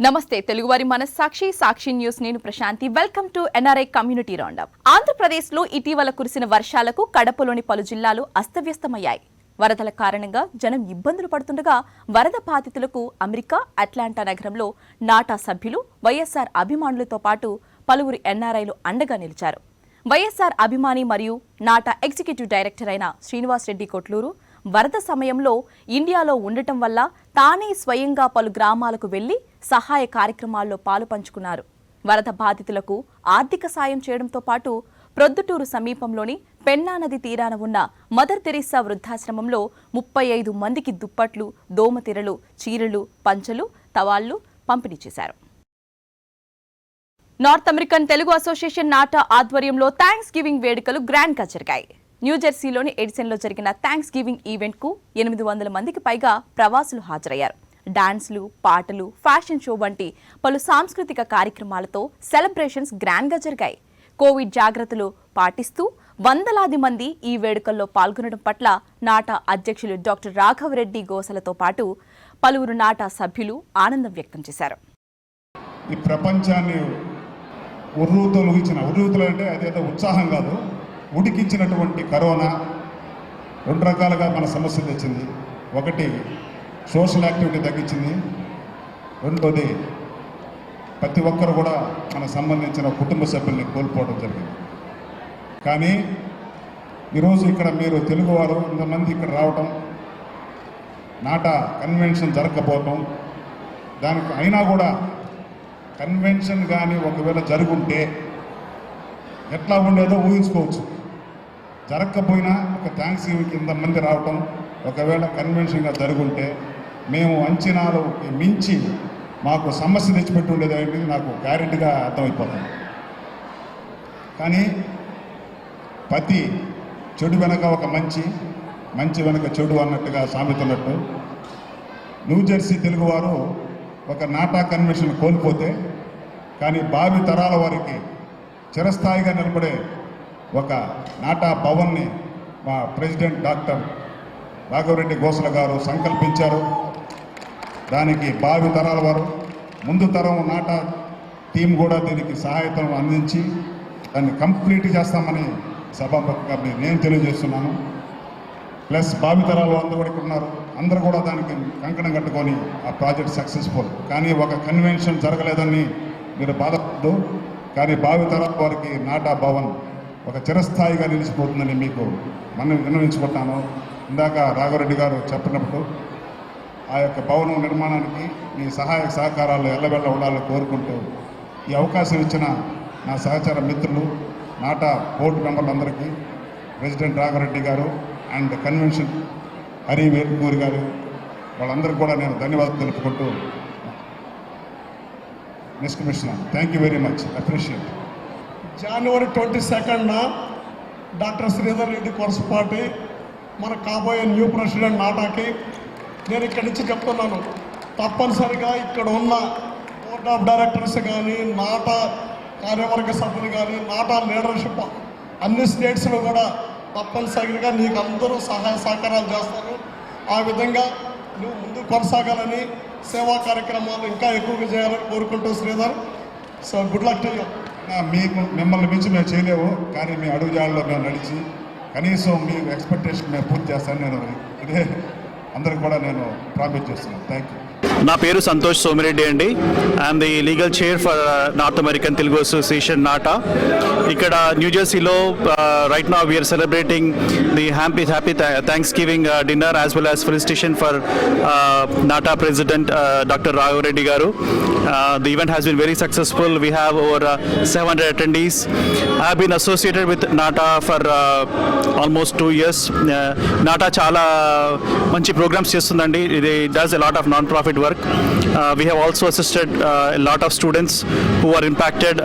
నమస్తే తెలుగువారి మనస్సాక్షి సాక్షి న్యూస్ నేను Prashanti welcome to NRI community roundup. ఆంధ్రప్రదేశ్లో ఇటీవల కురిసిన వర్షాలకు కడపలోని పలు జిల్లాలు అస్తవ్యస్తమయ్యాయి. వరదల కారణంగా జనం ఇబ్బందులు పడుతుండగా వరద బాధితులకు అమెరికా అట్లాంటా నగరంలో నాటా సభ్యులు వైఎస్ఆర్ అభిమానులతో పాటు పలువురు ఎన్ఆర్ఐలు అండగా నిలిచారు. వైఎస్ఆర్ అభిమాని మరియు నాటా ఎగ్జిక్యూటివ్ డైరెక్టర్ అయిన శ్రీనివాస్ రెడ్డి కొట్లూరు వరద సమయంలో ఇండియాలో ఉండటం వల్ల తానే స్వయంగా పలు గ్రామాలకు వెళ్లి సహాయ కార్యక్రమాల్లో పాలు పంచుకున్నారు. వరద బాధితులకు ఆర్థిక సాయం చేయడంతో పాటు ప్రొద్దుటూరు సమీపంలోని పెన్నా నది తీరాన ఉన్న మదర్ తెరీసా వృద్ధాశ్రమంలో 35 మందికి దుప్పట్లు, దోమతెరలు, చీరలు, పంచలు, తవాళ్లు పంపిణీ చేశారు. నార్త్ అమెరికన్ తెలుగు అసోసియేషన్ నాటా ఆధ్వర్యంలో థ్యాంక్స్ గివింగ్ వేడుకలు గ్రాండ్ గా జరిగాయి. న్యూజెర్సీలోని ఎడిసన్లో జరిగిన థ్యాంక్స్ గివింగ్ ఈవెంట్ కు 800 మందికి పైగా ప్రవాసులు హాజరయ్యారు. డాన్స్లు, పాటలు, ఫ్యాషన్ షో వంటి పలు సాంస్కృతిక కార్యక్రమాలతో సెలబ్రేషన్స్ గ్రాండ్ గా జరిగాయి. కోవిడ్ జాగ్రత్తలు పాటిస్తూ వందలాది మంది ఈ వేడుకల్లో పాల్గొనడం పట్ల నాటా అధ్యక్షులు డాక్టర్ రాఘవరెడ్డి గోసలతో పాటు పలువురు నాటా సభ్యులు ఆనందం వ్యక్తం చేశారు. ఈ ప్రపంచాన్ని ఉర్రూతలు అంటే అదేదో ఉత్సాహం కాదు, ఉడికించినటువంటి కరోనా 2 రకాలుగా మన సమస్యలు తెచ్చింది. ఒకటి సోషల్ యాక్టివిటీ తగ్గించింది, రెండోది ప్రతి ఒక్కరు కూడా మనకు సంబంధించిన కుటుంబ సభ్యుల్ని కోల్పోవడం జరిగింది. కానీ ఈరోజు ఇక్కడ మీరు తెలుగువారు ఇంతమంది ఇక్కడ రావటం, నాటా కన్వెన్షన్ జరగకపోవటం, దానికి అయినా కూడా కన్వెన్షన్ కానీ ఒకవేళ జరుగుంటే ఎట్లా ఉండేదో ఊహించుకోవచ్చు. జరగకపోయినా ఒక థ్యాంక్స్ గివింగ్ కింద మంది రావటం, ఒకవేళ కన్వెన్షన్గా జరుగుంటే మేము అంచనాలకు మించి మాకు సమస్య తెచ్చిపెట్టి ఉండేది అనేది నాకు గ్యారెంటీగా అర్థమైపోతుంది. కానీ ప్రతి చెడు వెనక ఒక మంచి వెనక చెడు అన్నట్టుగా సామెతున్నట్టు న్యూజెర్సీ తెలుగువారు ఒక నాటా కన్వెన్షన్ కోల్పోతే కానీ భావి తరాల వారికి చిరస్థాయిగా నిలబడే ఒక నాటా భవన్ని మా ప్రెసిడెంట్ డాక్టర్ రాఘవరెడ్డి గోసల గారు సంకల్పించారు. దానికి భావి తరాల వారు, ముందు తరం నాటా టీం కూడా దీనికి సహాయతను అందించి దాన్ని కంప్లీట్ చేస్తామని సభాముఖంగా నేను తెలియజేస్తున్నాను. ప్లస్ భావి తరాలు అందరూ కూడా ఇక్కడ ఉన్నారు, అందరూ కూడా దానికి కంకణం కట్టుకొని ఆ ప్రాజెక్ట్ సక్సెస్ఫుల్. కానీ ఒక కన్వెన్షన్ జరగలేదని మీరు బాధపడద్దు, కానీ భావి తరాల వారికి నాటా భవన్ ఒక చిరస్థాయిగా నిలిచిపోతుందని మీకు మనం విన్నవించుకుంటున్నాను. ఇందాక రాఘవరెడ్డి గారు చెప్పినప్పుడు ఆ యొక్క భవనం నిర్మాణానికి మీ సహాయ సహకారాలు ఎల్లవెల్ల ఉండాలని కోరుకుంటూ ఈ అవకాశం ఇచ్చిన నా సహచార మిత్రులు నాటా బోర్డు మెంబర్లందరికీ, ప్రెసిడెంట్ రాఘవరెడ్డి గారు అండ్ కన్వెన్షన్ హరి వేల్పూరి గారు, వాళ్ళందరికీ కూడా నేను ధన్యవాదాలు తెలుపుకుంటూ నిష్కమిస్తున్నాను. Thank you very much, appreciate. జనవరి 22న డాక్టర్ శ్రీధర్ రెడ్డి కొరసపాటి మన కాబోయే న్యూ ప్రెసిడెంట్ నాటాకి నేను ఇక్కడి నుంచి చెప్తున్నాను, తప్పనిసరిగా ఇక్కడ ఉన్న బోర్డ్ ఆఫ్ డైరెక్టర్స్ కానీ, నాటా కార్యవర్గ సభ్యులు కానీ, నాటా లీడర్షిప్ అన్ని స్టేట్స్లో కూడా తప్పనిసరిగా నీకు అందరూ సహాయ సహకారాలు చేస్తారు. ఆ విధంగా నువ్వు ముందు కొనసాగాలని, సేవా కార్యక్రమాలు ఇంకా ఎక్కువగా చేయాలని కోరుకుంటూ Sridhar. So good luck to you. మిమ్మల్ని మించి మేము చేయలేవు, కానీ మీ అడుగుజాడలో మేము నడిచి కనీసం మీ ఎక్స్పెక్టేషన్ మేము పూర్తి చేస్తాను. నేను ఇదే అందరికి కూడా నేను ప్రామిస్ చేస్తున్నాను. Thank you. నా పేరు సంతోష్ సోమిరెడ్డి అండి. I'm the legal chair for North American Telugu association NATA. ఇక్కడ న్యూజెర్సీలో right now we are celebrating the happy thanksgiving dinner as well as felicitation for NATA president doctor Raghava Reddy గారు. The event has been very successful. We have over 700 attendees. I have been associated with NATA for almost 2 years. NATA చాలా మంచి programmes చేస్తుందండి. It does a lot of non-profit work. We have also assisted a lot of students who are impacted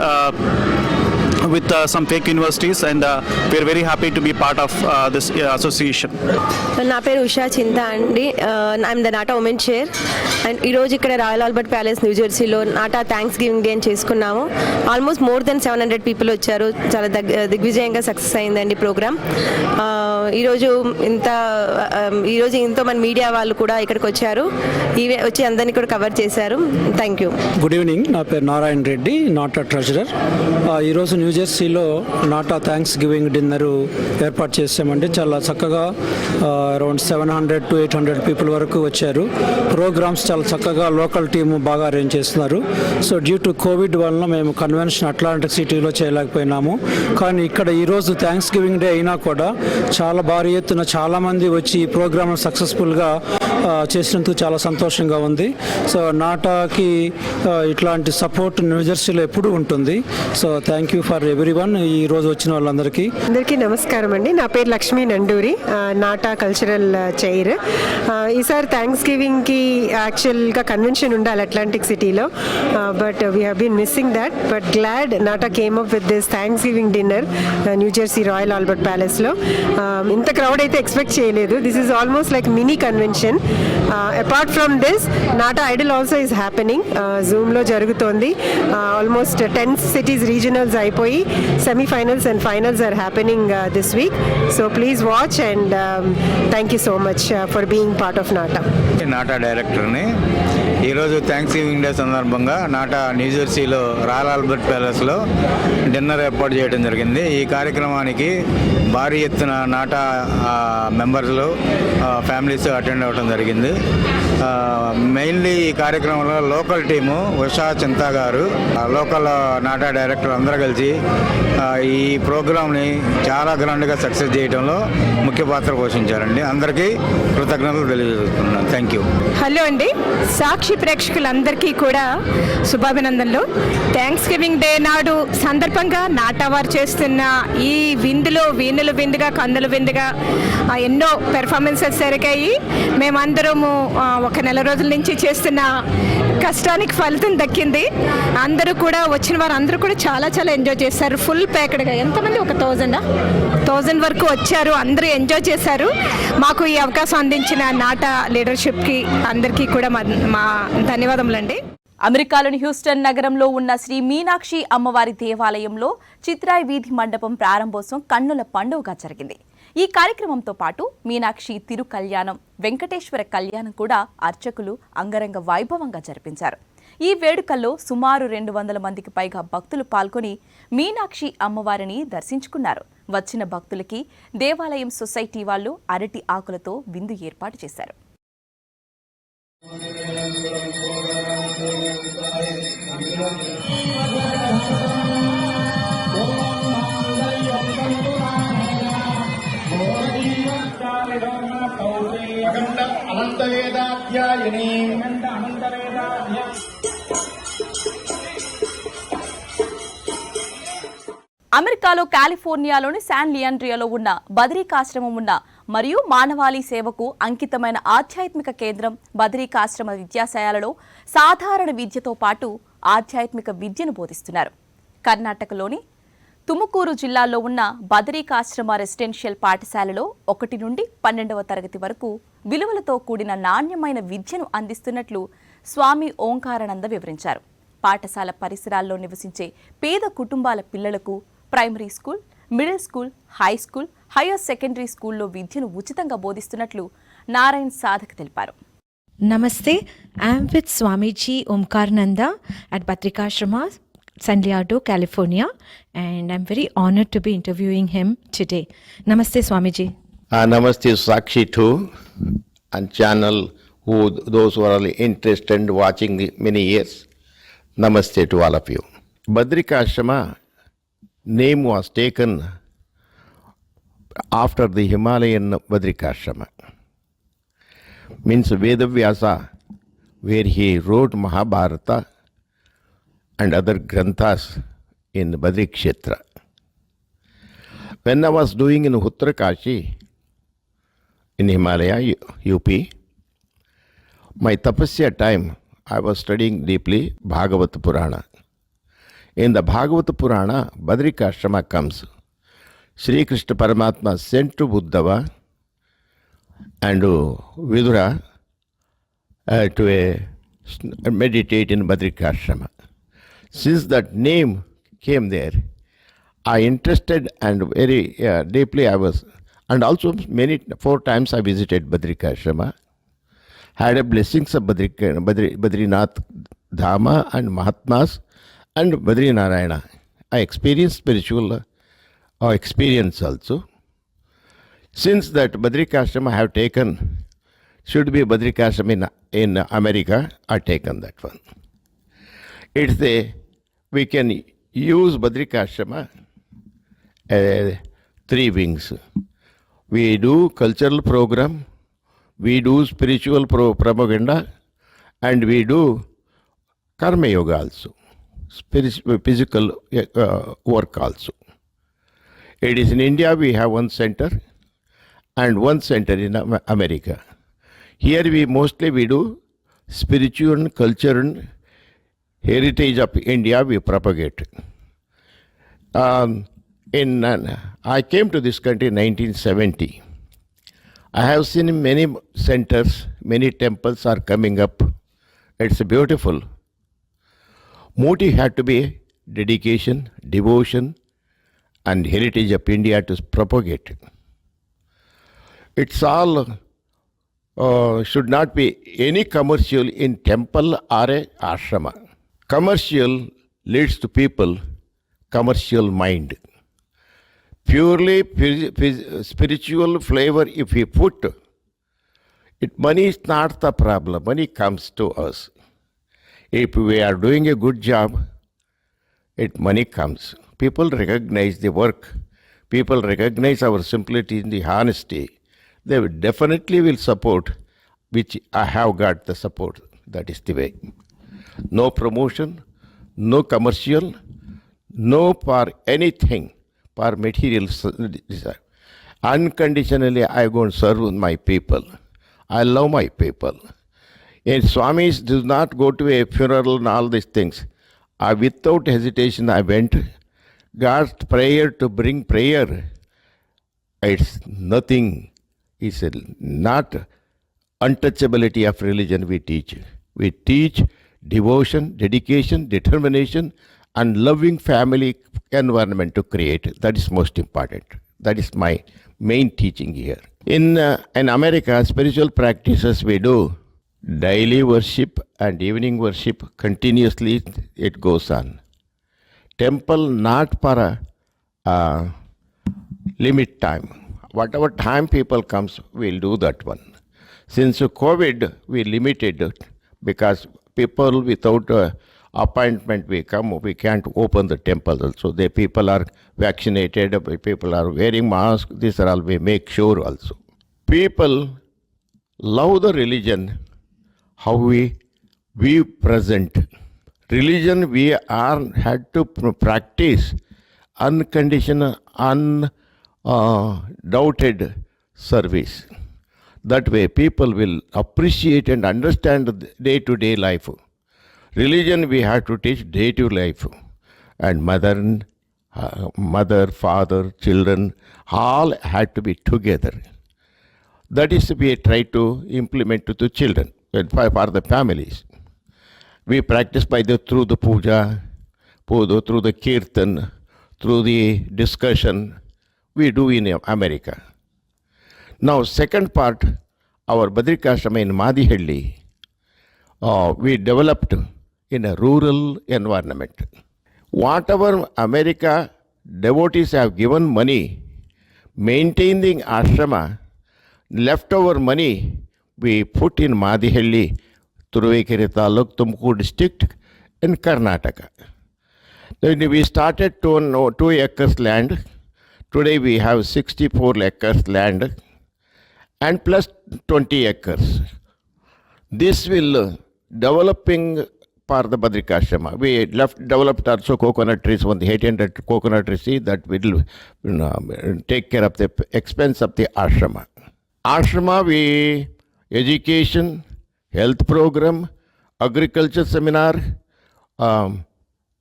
with some fake universities, and we are very happy to be part of this association. నా పేరు ఉషా చింత అండి. I'm the NATA women chair. And ఈరోజు ఇక్కడ Royal Albert Palace న్యూ జెర్సీలో NATA thanksgiving day అని చేసుకున్నాము. Almost more than 700 people వచ్చారు. చాలా దిగ్విజయంగా సక్సెస్ అయిందండి ప్రోగ్రామ్. ఈరోజు ఎంతో మంది మీడియా వాళ్ళు కూడా ఇక్కడికి వచ్చారు. వచ్చి అందరినీ కూడా కవర్ చేశారు. Thank you. Good evening. నా పేరు నారాయణ రెడ్డి, నాటా ట్రెజరర్. ఈరోజు న్యూ జెర్సీలో నాటా థ్యాంక్స్ గివింగ్ డిన్నరు ఏర్పాటు చేసామండి. చాలా చక్కగా అరౌండ్ 700 to 800 పీపుల్ వరకు వచ్చారు. ప్రోగ్రామ్స్ చాలా చక్కగా లోకల్ టీము బాగా అరేంజ్ చేస్తున్నారు. సో డ్యూ టు కోవిడ్ వలన మేము కన్వెన్షన్ అట్లాంటిక్ సిటీలో చేయలేకపోయినాము. కానీ ఇక్కడ ఈరోజు థ్యాంక్స్ గివింగ్ డే అయినా కూడా చాలా భారీ ఎత్తున చాలామంది వచ్చి ఈ ప్రోగ్రామ్ సక్సెస్ఫుల్గా చేసినందుకు చాలా సంతోషంగా ఉంది. సో నాటాకి ఇట్లాంటి సపోర్ట్ న్యూజెర్సీలో ఎప్పుడూ ఉంటుంది. So thank you for everyone. ఈరోజు వచ్చిన వాళ్ళందరికీ నమస్కారం అండి. నా పేరు లక్ష్మీ నండూరి, నాటా కల్చరల్ చైర్. ఈసారి థ్యాంక్స్ గివింగ్కి యాక్చువల్గా కన్వెన్షన్ ఉండాలి అట్లాంటిక్ సిటీలో, but we have been missing that. But glad NATA came up with this thanksgiving dinner New Jersey Royal Albert ప్యాలెస్లో. ఇంత క్రౌడ్ అయితే ఎక్స్పెక్ట్ చేయలేదు. This is almost like mini convention. Apart from this NATA idol also is happening. జూమ్లో జరుగుతోంది. Almost 10 cities regionals అయిపోయి semifinals and finals are happening this week. So please watch and thank you so much for being part of NATA. NATA డైరెక్టర్ని. ఈరోజు thanksgiving day సందర్భంగా నాటా న్యూజెర్సీలో Royal Albert ప్యాలెస్లో dinner ఏర్పాటు చేయడం జరిగింది. ఈ కార్యక్రమానికి భారీ ఎత్తున నాటా మెంబర్లు ఫ్యామిలీస్ అటెండ్ అవ్వడం జరిగింది. మెయిన్లీ ఈ కార్యక్రమంలో లోకల్ టీము ఉషా చింతా గారు, లోకల్ నాటా డైరెక్టర్ అందరూ కలిసి ఈ ప్రోగ్రామ్ని చాలా గ్రాండ్గా సక్సెస్ చేయడంలో ముఖ్య పాత్ర పోషించారండి. అందరికీ కృతజ్ఞతలు తెలియజేస్తున్నాను. Thank you. హలో అండి, సాక్షి ప్రేక్షకులందరికీ కూడా శుభాభినందనలు. థ్యాంక్స్ గివింగ్ డే నాడు సందర్భంగా నాటా వారు చేస్తున్న ఈ విందులో వీణులు విందుగా కన్నులు విందుగా ఎన్నో పెర్ఫార్మెన్సెస్ జరిగాయి. మేమందరము ఒక నెల రోజుల నుంచి చేస్తున్న కష్టానికి ఫలితం దక్కింది. అందరూ కూడా వచ్చిన వారు అందరూ కూడా చాలా చాలా ఎంజాయ్ చేశారు. ఫుల్ ప్యాక్డ్గా ఎంతమంది, ఒక 1000 వరకు వచ్చారు. అందరూ ఎంజాయ్ చేశారు. మాకు ఈ అవకాశం అందించిన నాటా లీడర్షిప్కి అందరికీ కూడా మా ధన్యవాదములండి. అమెరికాలోని హ్యూస్టన్ నగరంలో ఉన్న శ్రీ మీనాక్షి అమ్మవారి దేవాలయంలో చిత్రాయి వీధి మండపం ప్రారంభోత్సవం కన్నుల పండుగగా జరిగింది. ఈ కార్యక్రమంతో పాటు మీనాక్షి తిరు కళ్యాణం, వెంకటేశ్వర కళ్యాణం కూడా అర్చకులు అంగరంగ వైభవంగా జరిపించారు. ఈ వేడుకల్లో సుమారు 200 మందికి పైగా భక్తులు పాల్గొని మీనాక్షి అమ్మవారిని దర్శించుకున్నారు. వచ్చిన భక్తులకి దేవాలయం సొసైటీ వాళ్ళు అరటి ఆకులతో విందు ఏర్పాటు చేశారు. అమెరికాలో కాలిఫోర్నియాలోని శాన్ లియాండ్రియాలో ఉన్న బదరికాశ్రమం ఉన్న మరియు మానవాళి సేవకు అంకితమైన ఆధ్యాత్మిక కేంద్రం బదరికాశ్రమ విద్యాశయాలలో సాధారణ విద్యతో పాటు ఆధ్యాత్మిక విద్యను బోధిస్తున్నారు. కర్ణాటకలోని తుముకూరు జిల్లాలో ఉన్న బదరికాశ్రమ రెసిడెన్షియల్ పాఠశాలలో 1 నుండి 12వ తరగతి వరకు విలువలతో కూడిన నాణ్యమైన విద్యను అందిస్తున్నట్లు స్వామి ఓంకారానంద వివరించారు. పాఠశాల పరిసరాల్లో నివసించే పేద కుటుంబాల పిల్లలకు primary school, middle school, high school, higher secondary స్కూల్లో విద్యను ఉచితంగా బోధిస్తున్నట్లు నారాయణ్ సాధక్ తెలిపారు. Namaste, I am with Swamiji Omkarananda at Badrikashrama, San Leonardo, California, and I'm very honored to be interviewing him today. Namaste, Swamiji. Namaste, Sakshi too, and channel those who are interested in watching many years. Namaste to all of you. Badrikashrama name was taken after the Himalayan Badrikashrama. Means Vedavyasa, where he wrote Mahabharata and other granthas in Badrikshetra. When I was doing in Uttarakashi, in Himalaya, UP, my tapasya time, I was studying deeply Bhagavata Purana. In the Bhagavata Purana, Badrikashrama comes. Sri Krishna Paramatma sent to Uddhava and Vidura to meditate in Badrikashrama. Since that name came there, I interested and very deeply I was, and also 4 times I visited Badrikashrama, had a blessings of Badrinath Dhama and Mahatmas and Badrinarayana. I experienced spiritual experience also. Since that Badrikashrama I have taken, should be Badrikashrama in America, I taken that one. We can use Badrikashrama 3 wings. We do cultural program, we do spiritual propaganda, and we do karma yoga also, physical work also. It is in India we have 1 center and 1 center in America. Here we mostly do spiritual and cultural heritage of India we propagate. I came to this country in 1970. I have seen many centers, many temples are coming up. It's beautiful. Motive had to be dedication, devotion, and heritage of India to propagate. It's all should not be any commercial in temple or a ashrama. Commercial leads to people, commercial mind. Purely spiritual flavor if we put, money is not the problem, money comes to us. If we are doing a good job, money comes. People recognize the work, people recognize our simplicity and the honesty. They definitely will support, which I have got the support. That is the way. No promotion, no commercial, no for anything, for material desire. Unconditionally, I go and serve my people. I love my people. And Swamis do not go to a funeral and all these things. Without hesitation, I went. God's prayer to bring prayer. It's nothing. It's not untouchability of religion we teach. We teach devotion, dedication, determination, and loving family environment to create. That is most important. That is my main teaching here. In America, spiritual practices we do daily worship and evening worship continuously. It goes on. Temple not for a limit time. Whatever time people comes, we'll do that one. Since COVID, we limited it because people without appointment we can't open the temple also. The people are vaccinated, people are wearing masks, these are all we make sure also. People love the religion, how we present. Religion we had to practice unconditional, undoubted service. That way people will appreciate and understand the day-to-day life. Religion we have to teach day-to-day life. And mother, father, children, all had to be together. That is we try to implement to the children, for the families. We practice through the puja, through the kirtan, through the discussion. We do in America. Now, second part, our Badrikashrama in Madihalli, we developed in a rural environment. Whatever America devotees have given money, maintaining ashrama, leftover money we put in Madihalli, Turuvekere Taluk, Tumkur district in Karnataka. Then we started 2 acres land. Today we have 64 acres land and plus 20 acres. This will developing for the Badrikashrama. We developed also coconut trees, 800 coconut trees that will take care of the expense of the ashrama. Ashrama, we education, health program, agriculture seminar,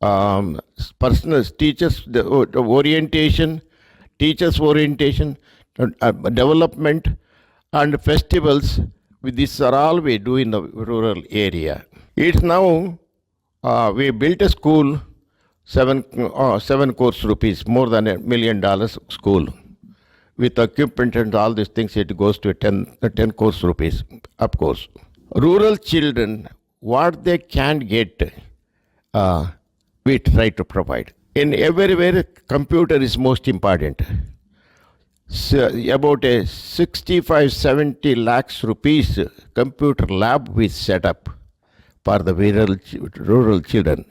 personal teachers orientation, teachers orientation, development, and festivals. These are all we do in the rural area. It's now we built a school, 7 crores rupees, more than $1 million school. With equipment and all these things, it goes to 10 crores rupees, of course. Rural children, what they can't get, we try to provide. In everywhere, computer is most important. So about a 65-70 lakhs rupees computer lab we set up for the rural children,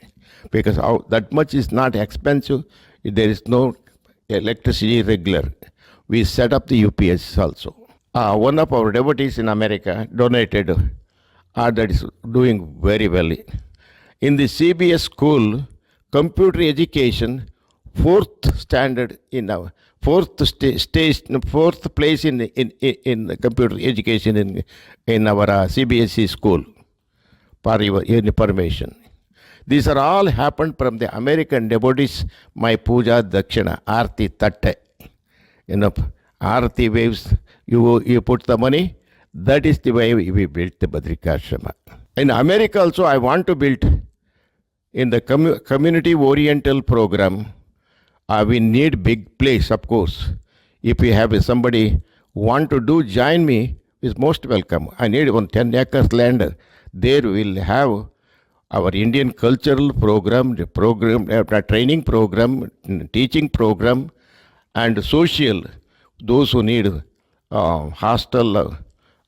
because that much is not expensive. There is no electricity regular. We set up the UPS also. One of our devotees in America donated, that is doing very well. In the CBS school, computer education, fourth standard in our fourth place in the computer education in our CBSE school. For your information, these are all happened from the American devotees. My puja dakshina, arti tatte. Arati waves, you put the money. That is the way we built the Badrikashrama. In America also, I want to build in the community oriental program. We need big place, of course. If you have somebody want to do, join me, is most welcome. I need 10 acres land. There we'll have our Indian cultural program, training program, teaching program, and social. Those who need hostel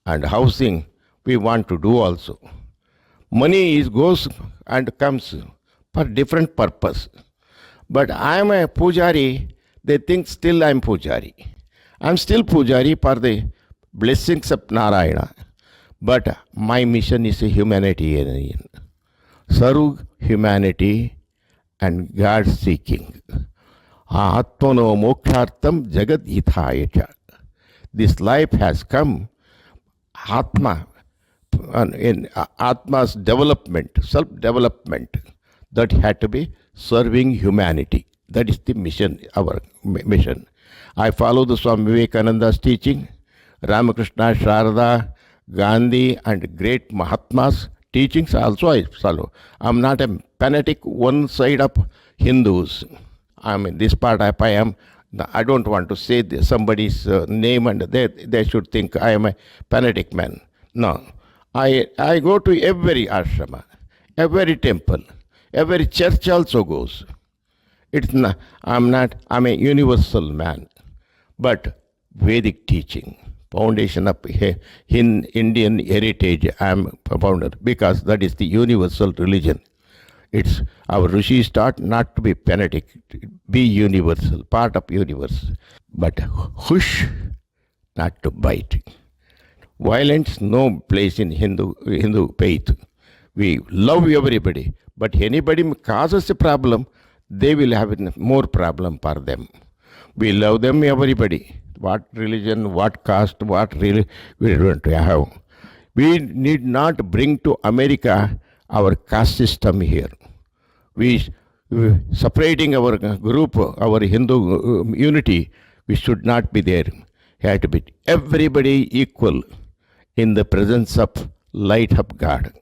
and housing, we want to do also. Money goes and comes for different purpose. But I am a pujari, they think still I am pujari. I am still pujari for the blessings of Narayana. But my mission is a humanitarian. Serve humanity and God seeking. Atmano mokshartam jagad hithaya. This life has come, Atma, in Atma's development, self-development, that had to be serving humanity. That is the mission, our mission. I follow the Swami Vivekananda's teaching, Ramakrishna, Sharada, Gandhi, and great Mahatmas' teachings also I follow. I'm not a fanatic one side of Hindus. I'm in this part I am. I don't want to say somebody's name and they should think I am a fanatic man. No. I go to every ashrama, every temple, every church also goes. I'm a universal man. But Vedic teaching, foundation of Indian heritage, I am a founder, because that is the universal religion. It's our rishis taught not to be fanatic, be universal, part of universe. But hush, not to bite. Violence, no place in Hindu faith. We love everybody, but anybody causes a problem, they will have more problem for them. We love them, everybody. What religion, what caste, what really we don't have. We need not bring to America our caste system here. We separating our group, our Hindu unity, we should not be there. We have to be everybody equal in the presence of light of God.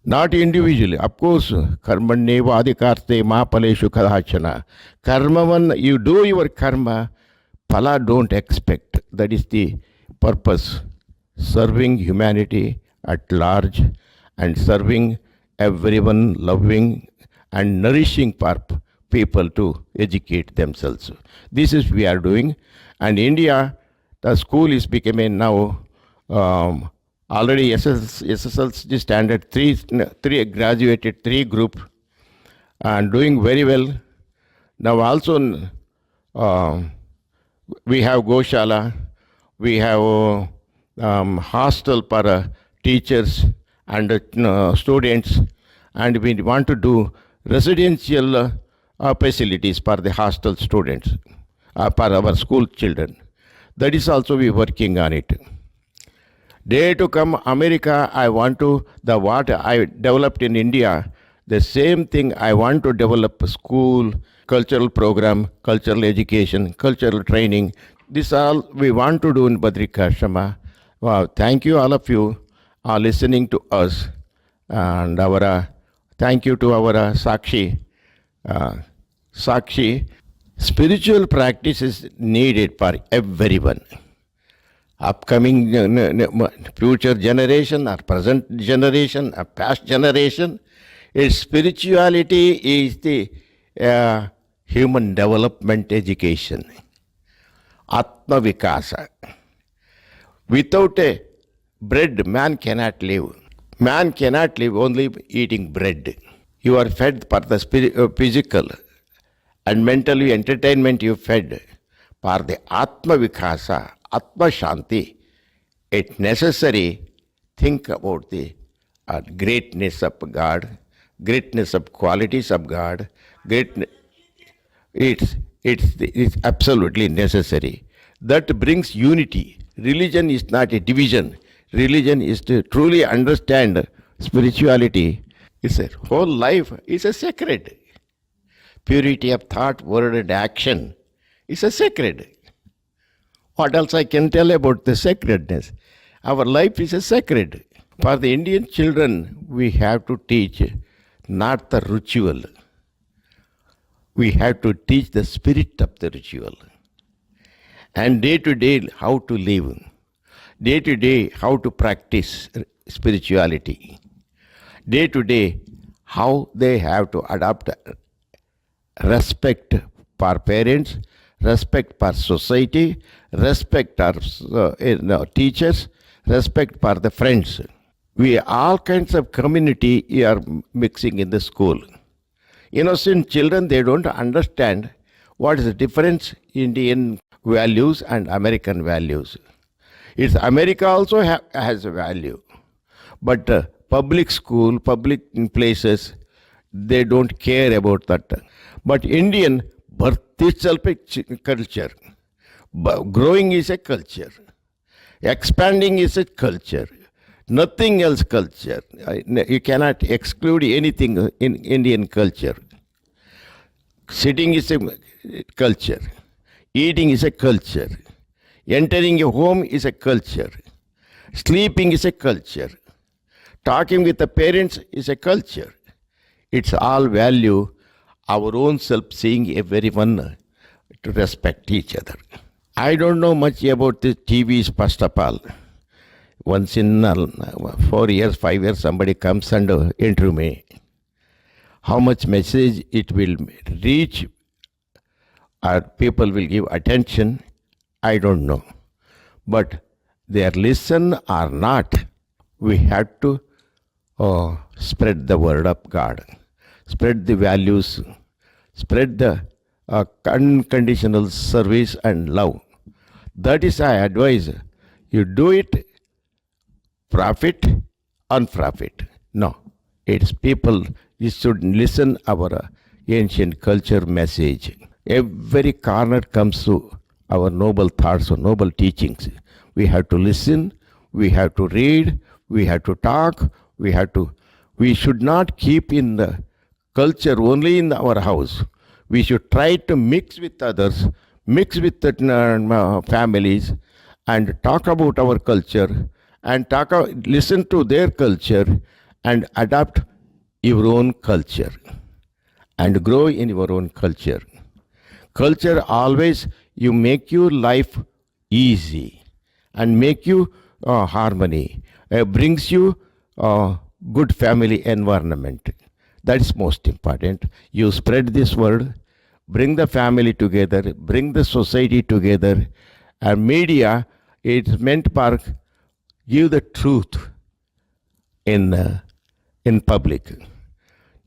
Not individually. Of course, karmanyeva adhikarte ma paleshu kadachana. Karmavan, you do your karma, phala don't expect. That is the purpose. Serving humanity at large and serving everyone, loving and nourishing people to educate themselves. This is we are doing. And India, the school is becoming now already SSLC standard, three graduated, 3 group, and doing very well. Now also we have Goshala, we have hostel for teachers and students, and we want to do residential facilities for the hostel students, for our school children. That is also we working on it. Day to come, America, I want to, what I developed in India, The same thing I want to develop a school, cultural program, cultural education, cultural training. This all we want to do in Badrikashrama. Wow, thank you all of you are listening to us. And our thank you to our Sakshi. Sakshi, spiritual practice is needed for everyone. Upcoming future generation or present generation or past generation, its spirituality is the human development education. Atma Vikasa. Without a bread, man cannot live. Man cannot live only eating bread. You are fed for the physical and mentally entertainment you fed. For the Atma Vikasa, Atma Shanti, it's necessary think about the greatness of God, greatness of qualities of God. It's absolutely necessary. That brings unity. Religion is not a division. Religion is to truly understand spirituality. It's a whole life is a sacred. Purity of thought, word, and action is a sacred. What else I can tell about the sacredness? Our life is a sacred. For the Indian children, we have to teach not the ritual. We have to teach the spirit of the ritual. And day to day, how to live. Day to day, how to practice spirituality. Day to day, how they have to adopt respect for parents, respect for society, respect for teachers, respect for the friends. We all kinds of community are mixing in the school. Innocent children, they don't understand what is the difference Indian values and American values. It's America also has a value, but public school, public places, they don't care about that. But Indian birth itself is culture. Growing is a culture. Expanding is a culture. Nothing else culture. You cannot exclude anything in Indian culture. Sitting is a culture. Eating is a culture. Entering a home is a culture. Sleeping is a culture. Talking with the parents is a culture. It's all value our own self, seeing everyone to respect each other. I don't know much about the TVs, first of all. Once in 4 years, 5 years, somebody comes and interview me. How much message it will reach or people will give attention, I don't know. But they listen or not, we have to spread the word of God, spread the values, spread the unconditional service and love. That is I advise. You do it, profit, unprofit. No, it's people, you should listen our ancient culture message. Every corner comes to our noble thoughts or noble teachings. We have to listen, we have to read, we have to talk, we should not keep in the culture only in our house. We should try to mix with others, mix with the families, and talk about our culture, and listen to their culture, and adopt your own culture, and grow in your own culture. Culture always you make your life easy, and make you harmony, brings you good family environment. That's most important. You spread this word, bring the family together, bring the society together. And media, it's meant for give the truth in public.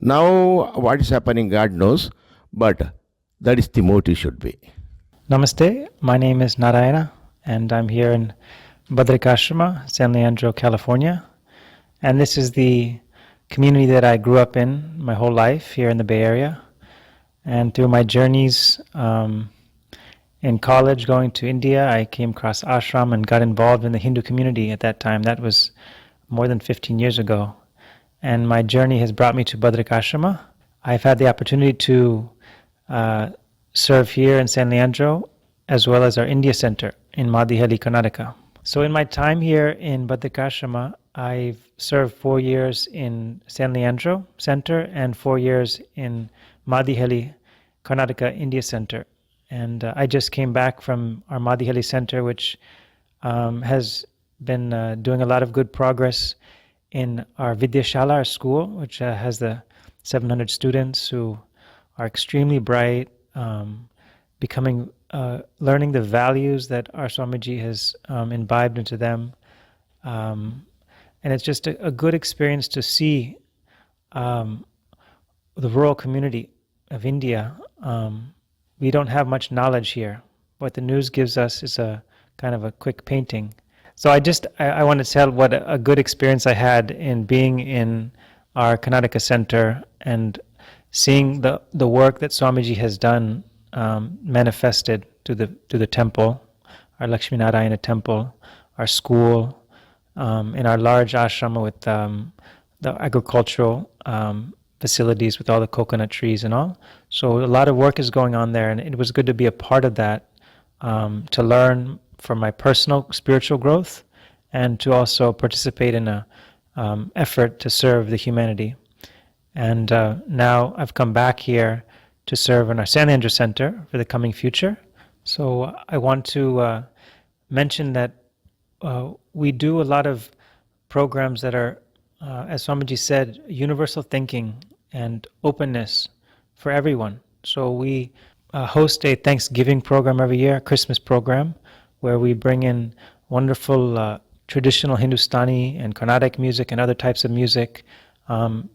Now, what is happening, God knows, but that is the motive should be. Namaste, my name is Narayana, and I'm here in Badrikashrama, San Leandro, California. And this is the community that I grew up in my whole life here in the Bay Area. And through my journeys in college, going to India, I came across ashram and got involved in the Hindu community at that time. That was more than 15 years ago. and my journey has brought me to Badrikashrama. I've had the opportunity to serve here in San Leandro as well as our India Center in Madihali, Karnataka. So in my time here in Badrikashrama, I've served 4 years in San Leandro Center and 4 years in Madihali, Karnataka India Center. And I just came back from our Madihali Center, which has been doing a lot of good progress in our Vidyashala, our school, which has the 700 students who are extremely bright, learning the values that our Swamiji has imbibed into them. And it's just a good experience to see the rural community of India. We don't have much knowledge here. What the news gives us is a kind of a quick painting. So I want to tell what a good experience I had in being in our Karnataka Center and seeing the work that Swamiji has done manifested to the temple, our Lakshmi Narayana temple, our school, in our large ashrama with the agricultural facilities with all the coconut trees and all. So a lot of work is going on there, and it was good to be a part of that, to learn from my personal spiritual growth and to also participate in a effort to serve the humanity. And now I've come back here to serve in our San Leandro Center for the coming future. So I want to mention that we do a lot of programs that are, as Swamiji said, universal thinking and openness for everyone. So we host a Thanksgiving program every year, a Christmas program, where we bring in wonderful traditional Hindustani and Carnatic music and other types of music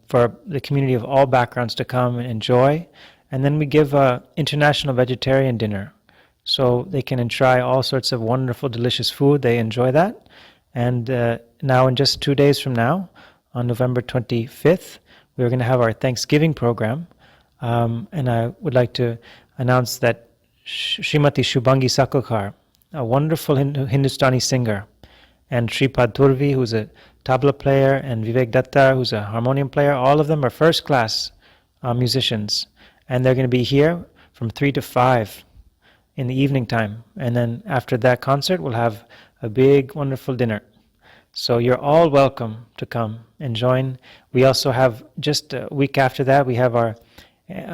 for the community of all backgrounds to come and enjoy. And then we give an international vegetarian dinner, so they can try all sorts of wonderful, delicious food. They enjoy that. And now in just 2 days from now, on November 25th, we're going to have our Thanksgiving program. And I would like to announce that Srimati Shubhangi Sakalkar, a wonderful Hindustani singer, and Shripad Turvi, who's a tabla player, and Vivek Datta, who's a harmonium player, all of them are first-class musicians. And they're going to be here from 3 to 5 in the evening time. And then after that concert, we'll have a big, wonderful dinner. So you're all welcome to come and join. We also have, just a week after that, we have our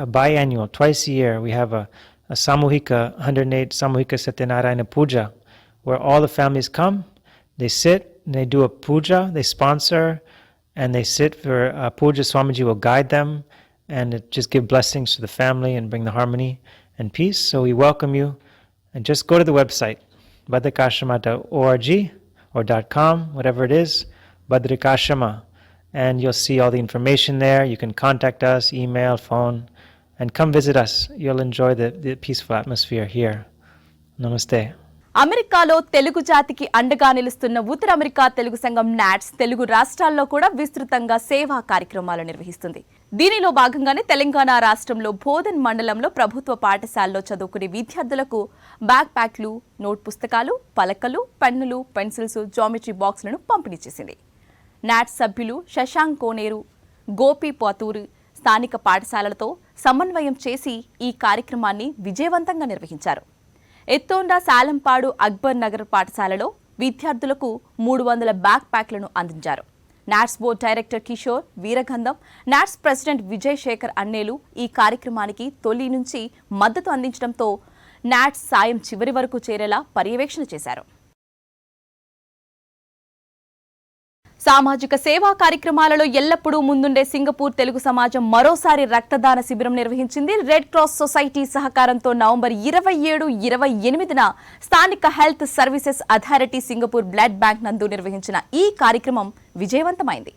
biannual, twice a year, we have a Samuhika, 108 Samuhika Satyanarayana Puja, where all the families come, they sit, and they do a puja, they sponsor, and they sit for a puja. Swamiji will guide them, and just give blessings to the family and bring the harmony and peace. So we welcome you, and just go to the website, badrikashrama.org or .com, whatever it is, Badrikashrama, and you'll see all the information there. You can contact us, email, phone, and come visit us. You'll enjoy the peaceful atmosphere here. Namaste. అమెరికాలో తెలుగు జాతికి అండగా నిలుస్తున్న ఉత్తర America Telugu సంఘం NATS Telugu రాష్ట్రాల్లో కూడా విస్తృతంగా సేవా కార్యక్రమాలు నిర్వహిస్తుంది. దీనిలో భాగంగానే తెలంగాణ రాష్ట్రంలో బోధన్ మండలంలో ప్రభుత్వ పాఠశాలలో చదువుకునే విద్యార్థులకు బ్యాక్ ప్యాక్లు, నోట్ పుస్తకాలు, పలకలు, పెన్నులు, పెన్సిల్స్, జామెట్రీ బాక్సులను పంపిణీ చేసింది. నాట్స్ సభ్యులు శశాంక్ కోనేరు, గోపి పాతూరు స్థానిక పాఠశాలలతో సమన్వయం చేసి ఈ కార్యక్రమాన్ని విజయవంతంగా నిర్వహించారు. ఎత్తోండా సాలంపాడు అక్బర్ నగర్ పాఠశాలలో విద్యార్థులకు 300 బ్యాక్ ప్యాక్లను అందించారు. NATS board director Kishore Veeragandham, NATS president Vijay Shekhar అన్నేలు ఈ కార్యక్రమానికి తొలి నుంచి మద్దతు అందించడంతో నాట్స్ సాయం చివరి వరకు చేరేలా పర్యవేక్షణ చేశారు. సామాజిక సేవా కార్యక్రమాలలో ఎల్లప్పుడూ ముందుండే సింగపూర్ తెలుగు సమాజం మరోసారి రక్తదాన శిబిరం నిర్వహించింది. రెడ్ క్రాస్ సొసైటీ సహకారంతో నవంబర్ 27, 28న స్థానిక health services authority Singapore blood bank నందు నిర్వహించిన ఈ కార్యక్రమం విజయవంతమైంది.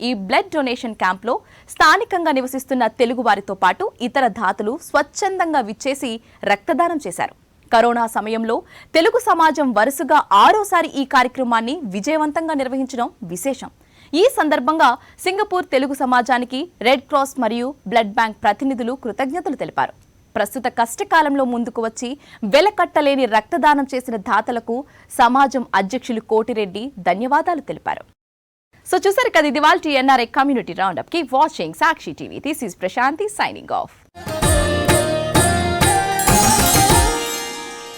ఈ బ్లడ్ డొనేషన్ క్యాంప్లో స్థానికంగా నివసిస్తున్న తెలుగు వారితో పాటు ఇతర దాతలు స్వచ్ఛందంగా విచ్చేసి రక్తదానం చేశారు. కరోనా సమయంలో తెలుగు సమాజం వరుసగా 6వసారి ఈ కార్యక్రమాన్ని విజయవంతంగా నిర్వహించడం విశేషం. ఈ సందర్భంగా సింగపూర్ తెలుగు సమాజానికి రెడ్ క్రాస్ మరియు బ్లడ్ బ్యాంక్ ప్రతినిధులు కృతజ్ఞతలు తెలిపారు. ప్రస్తుత కష్టకాలంలో ముందుకు వచ్చి వెలకట్టలేని రక్తదానం చేసిన దాతలకు సమాజం అధ్యక్షులు కోటిరెడ్డి ధన్యవాదాలు తెలిపారు. సో చూసారు కదా ఇది వాళ్ళ NRI community roundup. Keep watching Sakshi TV. This is Prashanti signing of.